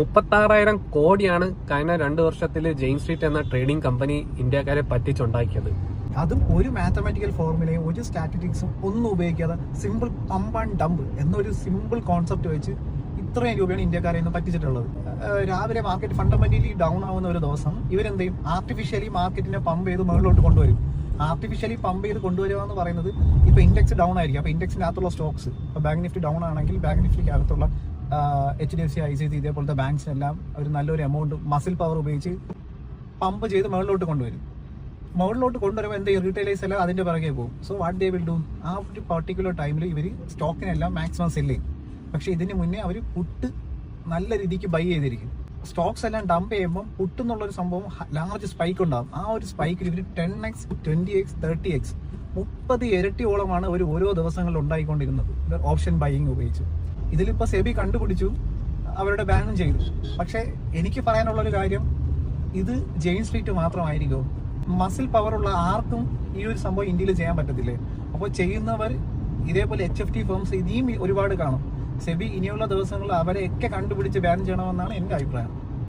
36,000 കോടിയാണ് കഴിഞ്ഞ 2 വർഷത്തിൽ ജെയിൻ സ്ട്രീറ്റ് എന്ന ട്രേഡിംഗ് കമ്പനി ഇന്ത്യക്കാരെ പറ്റിച്ചുണ്ടാക്കിയത്. അതും ഒരു മാത്തമാറ്റിക്കൽ ഫോർമുലയും ഒരു സ്റ്റാറ്റിസ്റ്റിക്സും ഒന്നും ഉപയോഗിക്കാതെ സിമ്പിൾ പമ്പ് ആൻഡ് ഡംപ് എന്നൊരു സിമ്പിൾ കോൺസെപ്റ്റ് വെച്ച് ഇത്രയും രൂപയാണ് ഇന്ത്യക്കാരെ ഇന്ന് പറ്റിച്ചിട്ടുള്ളത്. രാവിലെ മാർക്കറ്റ് ഫണ്ടമെന്റലി ഡൗൺ ആവുന്ന ഒരു ദിവസം ഇവരെന്ത് ചെയ്യും? ആർട്ടിഫിഷ്യലി മാർക്കറ്റിനെ പമ്പ് ചെയ്ത് മുകളിലോട്ട് കൊണ്ടുവരും. ആർട്ടിഫിഷ്യലി പമ്പ് ചെയ്ത് കൊണ്ടുവരിക എന്ന് പറയുന്നത് ഇപ്പൊ ഇൻഡെക്സ് ഡൗൺ ആയിരിക്കും. അപ്പൊ ഇൻഡെക്സിന്റെ അകത്തുള്ള സ്റ്റോക്സ് ഇപ്പൊ ബാങ്ക് നിഫ്റ്റി ഡൗൺ ആണെങ്കിൽ ബാങ്ക് നിഫ്റ്റിക്ക് അകത്തുള്ള HDFC, ICICI ഇതേപോലത്തെ ബാങ്ക്സിനെല്ലാം ഒരു നല്ലൊരു എമൗണ്ട് മസിൽ പവർ ഉപയോഗിച്ച് പമ്പ് ചെയ്ത് മുകളിലോട്ട് കൊണ്ടുവരും. മുകളിലോട്ട് കൊണ്ടുവരുമ്പോൾ എന്ത് റീറ്റെയിലേഴ്സ് എല്ലാം അതിന്റെ പിറകെ പോകും. So what they will do, ആ ഒരു പർട്ടിക്കുലർ ടൈമിൽ ഇവർ സ്റ്റോക്കിനെല്ലാം മാക്സിമം സെല്ല് ചെയ്യും. പക്ഷെ ഇതിന് മുന്നേ അവർ പുട്ട് നല്ല രീതിക്ക് ബൈ ചെയ്തിരിക്കും. സ്റ്റോക്സ് എല്ലാം ഡംപ് ചെയ്യുമ്പോൾ പുട്ട് എന്നുള്ളൊരു സംഭവം ലാർജ് സ്പൈക്ക് ഉണ്ടാകും. ആ ഒരു സ്പൈക്കിൽ ഇവർ 10x, 20x, 30x 30 ഇരട്ടിയോളമാണ് അവർ ഓരോ ദിവസങ്ങളിൽ ഉണ്ടായിക്കൊണ്ടിരുന്നത് ഓപ്ഷൻ ബൈയിങ് ഉപയോഗിച്ച്. ഇതിലിപ്പോ സെബി കണ്ടുപിടിച്ചു, അവരുടെ ബാനും ചെയ്തു. പക്ഷെ എനിക്ക് പറയാനുള്ളൊരു കാര്യം, ഇത് ജെയിൻ സ്ട്രീറ്റ് മാത്രമായിരിക്കും. മസിൽ പവറുള്ള ആർക്കും ഈ ഒരു സംഭവം ഇന്ത്യയിൽ ചെയ്യാൻ പറ്റത്തില്ലേ? അപ്പോൾ ചെയ്യുന്നവർ ഇതേപോലെ HFT ഫേംസ് ഇനിയും ഒരുപാട് കാണും. സെബി ഇനിയുള്ള ദിവസങ്ങളിൽ അവരെയൊക്കെ കണ്ടുപിടിച്ച് ബാൻ ചെയ്യണമെന്നാണ് എൻ്റെ അഭിപ്രായം.